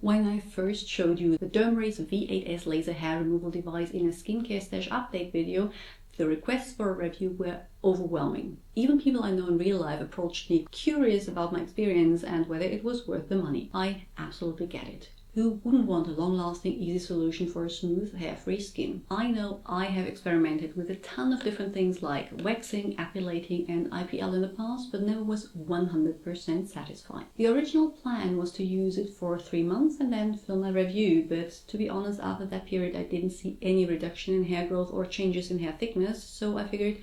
When I first showed you the DermRays V8S laser hair removal device in a skincare stash update video, the requests for a review were overwhelming. Even people I know in real life approached me curious about my experience and whether it was worth the money. I absolutely get it. Who wouldn't want a long-lasting, easy solution for a smooth, hair-free skin? I know I have experimented with a ton of different things like waxing, epilating and IPL in the past, but never was 100% satisfied. The original plan was to use it for 3 months and then film a review, but to be honest, after that period I didn't see any reduction in hair growth or changes in hair thickness, so I figured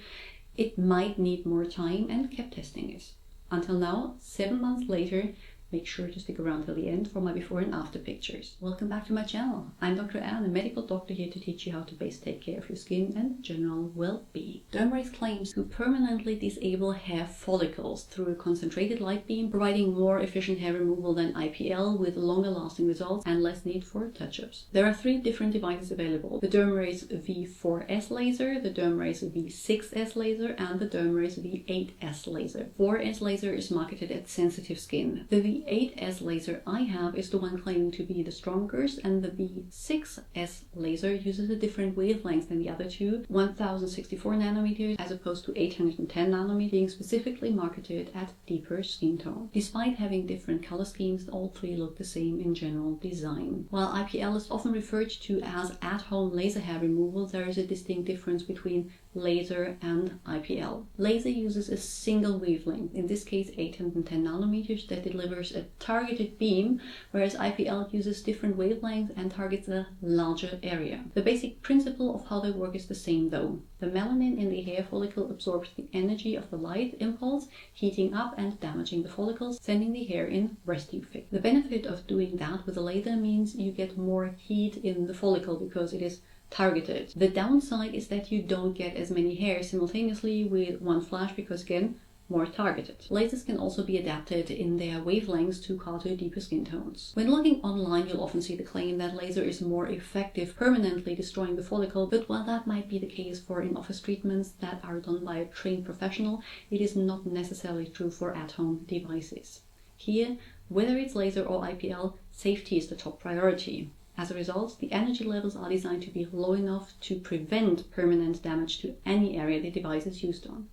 it might need more time and kept testing it. Until now, 7 months later. Make sure to stick around till the end for my before and after pictures. Welcome back to my channel. I'm Dr. Anne, a medical doctor here to teach you how to best take care of your skin and general well-being. DermRays claims to permanently disable hair follicles through a concentrated light beam, providing more efficient hair removal than IPL with longer lasting results and less need for touch-ups. There are 3 different devices available: the DermRays V4S laser, the DermRays V6S laser and the DermRays V8S laser. 4S laser is marketed at sensitive skin. The V8S laser I have is the one claiming to be the strongest, and the V6S laser uses a different wavelength than the other two, 1064 nanometers as opposed to 810 nanometers, being specifically marketed at deeper skin tone. Despite having different color schemes, all 3 look the same in general design. While IPL is often referred to as at-home laser hair removal, there is a distinct difference between laser and IPL. Laser uses a single wavelength, in this case 810 nanometers, that delivers a targeted beam, whereas IPL uses different wavelengths and targets a larger area. The basic principle of how they work is the same though. The melanin in the hair follicle absorbs the energy of the light impulse, heating up and damaging the follicles, sending the hair in resting phase. The benefit of doing that with a laser means you get more heat in the follicle because it is targeted. The downside is that you don't get as many hairs simultaneously with one flash because, again, more targeted. Lasers can also be adapted in their wavelengths to cater deeper skin tones. When looking online, you'll often see the claim that laser is more effective permanently destroying the follicle, but while that might be the case for in-office treatments that are done by a trained professional, it is not necessarily true for at-home devices. Here, whether it's laser or IPL, safety is the top priority. As a result, the energy levels are designed to be low enough to prevent permanent damage to any area the device is used on.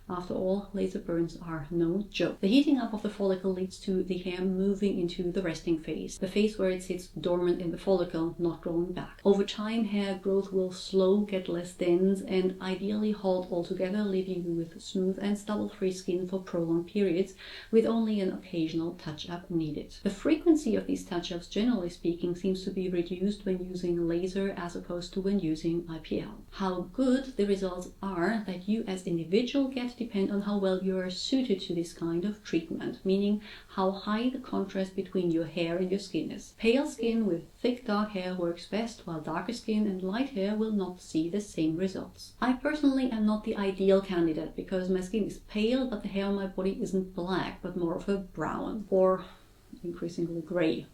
After all, laser burns are no joke. The heating up of the follicle leads to the hair moving into the resting phase, the phase where it sits dormant in the follicle, not growing back. Over time, hair growth will slow, get less dense, and ideally halt altogether, leaving you with smooth and stubble-free skin for prolonged periods, with only an occasional touch-up needed. The frequency of these touch-ups, generally speaking, seems to be reduced when using laser as opposed to when using IPL. How good the results are that you as individual get depend on how well you are suited to this kind of treatment, meaning how high the contrast between your hair and your skin is. Pale skin with thick dark hair works best, while darker skin and light hair will not see the same results. I personally am not the ideal candidate because my skin is pale, but the hair on my body isn't black, but more of a brown or increasingly grey.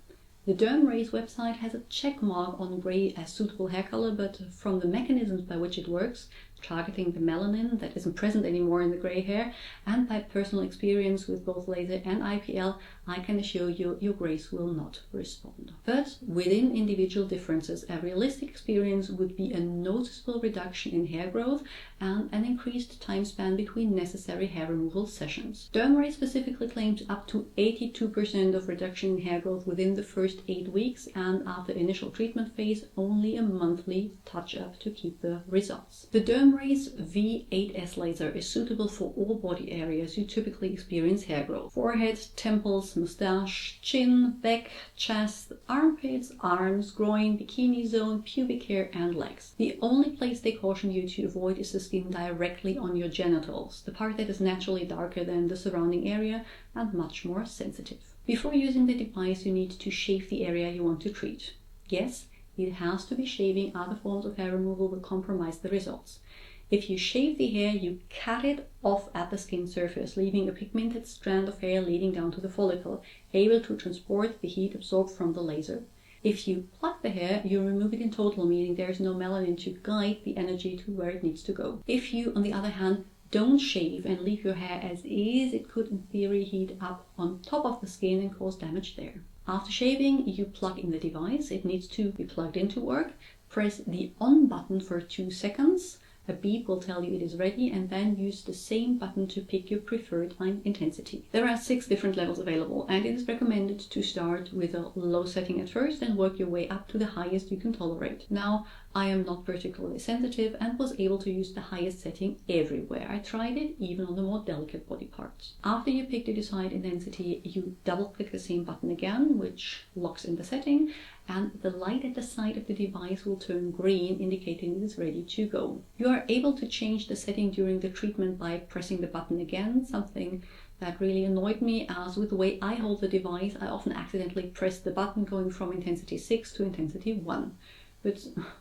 The DermRays website has a check mark on grey as suitable hair color, but from the mechanisms by which it works, targeting the melanin that isn't present anymore in the grey hair, and by personal experience with both laser and IPL, I can assure you your greys will not respond. But within individual differences, a realistic experience would be a noticeable reduction in hair growth and an increased time span between necessary hair removal sessions. DermRays specifically claimed up to 82% of reduction in hair growth within the first 8 weeks, and after initial treatment phase, only a monthly touch-up to keep the results. The DermRays V8S laser is suitable for all body areas you typically experience hair growth: forehead, temples, mustache, chin, back, chest, armpits, arms, groin, bikini zone, pubic hair and legs. The only place they caution you to avoid is the skin directly on your genitals, the part that is naturally darker than the surrounding area and much more sensitive. Before using the device, you need to shave the area you want to treat. Yes, it has to be shaving. Other forms of hair removal will compromise the results. If you shave the hair, you cut it off at the skin surface, leaving a pigmented strand of hair leading down to the follicle, able to transport the heat absorbed from the laser. If you pluck the hair, you remove it in total, meaning there is no melanin to guide the energy to where it needs to go. If you, on the other hand, don't shave and leave your hair as is, it could in theory heat up on top of the skin and cause damage there. After shaving, you plug in the device. It needs to be plugged in to work. Press the on button for 2 seconds. A beep will tell you it is ready, and then use the same button to pick your preferred line intensity. There are 6 different levels available, and it is recommended to start with a low setting at first and work your way up to the highest you can tolerate. Now, I am not particularly sensitive and was able to use the highest setting everywhere. I tried it even on the more delicate body parts. After you pick the desired intensity, you double click the same button again, which locks in the setting, and the light at the side of the device will turn green, indicating it is ready to go. You are able to change the setting during the treatment by pressing the button again, something that really annoyed me, as with the way I hold the device, I often accidentally press the button going from intensity 6 to intensity 1. But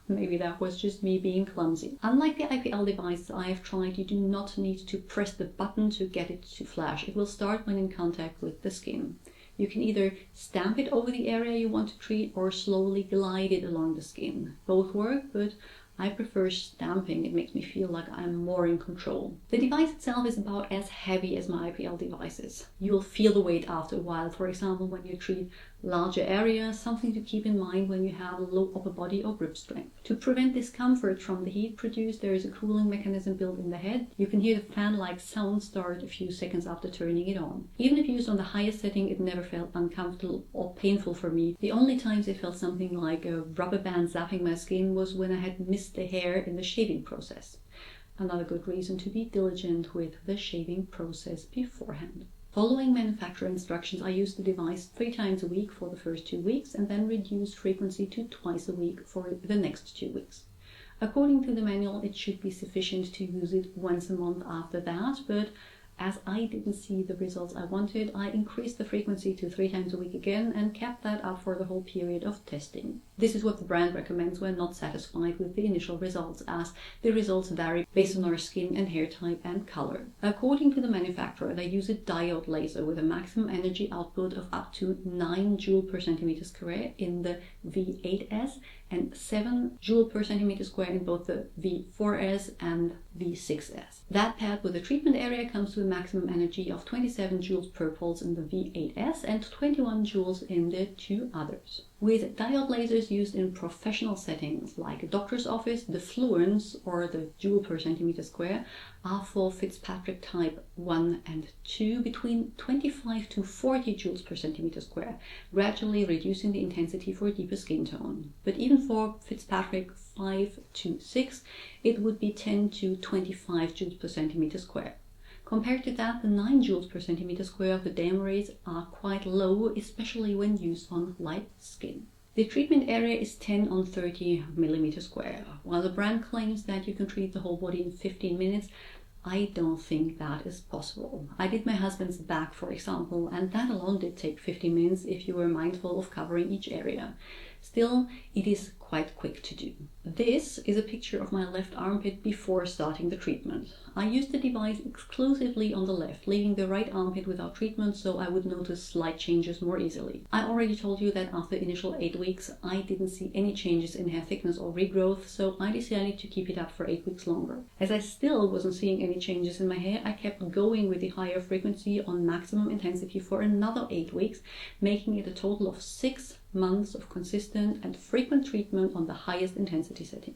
maybe that was just me being clumsy. Unlike the IPL devices I have tried, you do not need to press the button to get it to flash. It will start when in contact with the skin. You can either stamp it over the area you want to treat or slowly glide it along the skin. Both work, but I prefer stamping. It makes me feel like I'm more in control. The device itself is about as heavy as my IPL devices. You will feel the weight after a while, for example when you treat larger areas, something to keep in mind when you have low upper body or grip strength. To prevent discomfort from the heat produced, there is a cooling mechanism built in the head. You can hear the fan-like sound start a few seconds after turning it on. Even if used on the highest setting, it never felt uncomfortable or painful for me. The only times it felt something like a rubber band zapping my skin was when I had missed the hair in the shaving process. Another good reason to be diligent with the shaving process beforehand. Following manufacturer instructions, I used the device 3 times a week for the first 2 weeks and then reduced frequency to twice a week for the next 2 weeks. According to the manual, it should be sufficient to use it once a month after that, but as I didn't see the results I wanted, I increased the frequency to 3 times a week again and kept that up for the whole period of testing. This is what the brand recommends when not satisfied with the initial results, as the results vary based on our skin and hair type and color. According to the manufacturer, they use a diode laser with a maximum energy output of up to 9 joule per centimeter square in the V8S and 7 joule per centimeter square in both the V4S and V6S. That paired with the treatment area comes to a maximum energy of 27 joules per pulse in the V8S and 21 joules in the 2 others. With diode lasers used in professional settings like a doctor's office, the fluence, or the joule per centimeter square, are for Fitzpatrick type 1 and 2 between 25 to 40 joules per centimeter square, gradually reducing the intensity for a deeper skin tone. But even for Fitzpatrick 5 to 6, it would be 10 to 25 joules per centimeter square. Compared to that, the 9 joules per centimeter square of the DermRays are quite low, especially when used on light skin. The treatment area is 10 on 30 millimeter square. While the brand claims that you can treat the whole body in 15 minutes, I don't think that is possible. I did my husband's back, for example, and that alone did take 15 minutes if you were mindful of covering each area. Still, it is quite quick to do. This is a picture of my left armpit before starting the treatment. I used the device exclusively on the left, leaving the right armpit without treatment so I would notice slight changes more easily. I already told you that after the initial 8 weeks I didn't see any changes in hair thickness or regrowth, so I decided to keep it up for 8 weeks longer. As I still wasn't seeing any changes in my hair, I kept going with the higher frequency on maximum intensity for another 8 weeks, making it a total of 6 months of consistent and frequent treatment on the highest intensity setting.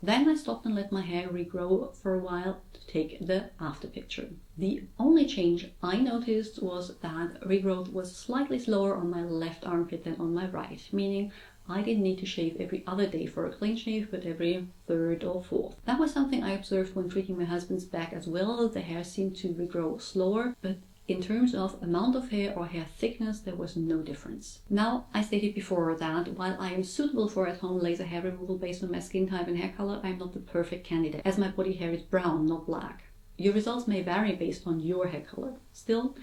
Then I stopped and let my hair regrow for a while to take the after picture. The only change I noticed was that regrowth was slightly slower on my left armpit than on my right, meaning I didn't need to shave every other day for a clean shave, but every 3rd or 4th. That was something I observed when treating my husband's back as well. The hair seemed to regrow slower, but in terms of amount of hair or hair thickness, there was no difference. Now, I stated before that while I am suitable for at-home laser hair removal based on my skin type and hair color, I am not the perfect candidate, as my body hair is brown, not black. Your results may vary based on your hair color. Still,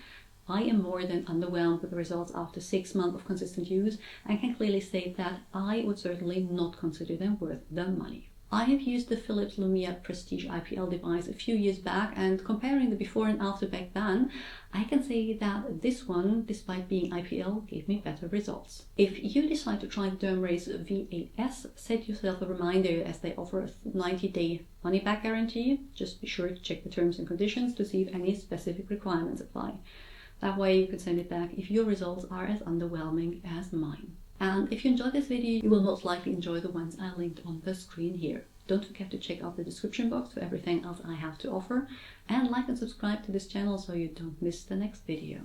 I am more than underwhelmed with the results after 6 months of consistent use and can clearly state that I would certainly not consider them worth the money. I have used the Philips Lumia Prestige IPL device a few years back, and comparing the before and after back then, I can say that this one, despite being IPL, gave me better results. If you decide to try the DermRays V8S, set yourself a reminder as they offer a 90-day money-back guarantee. Just be sure to check the terms and conditions to see if any specific requirements apply. That way you can send it back if your results are as underwhelming as mine. And if you enjoyed this video, you will most likely enjoy the ones I linked on the screen here. Don't forget to check out the description box for everything else I have to offer, and like and subscribe to this channel so you don't miss the next video.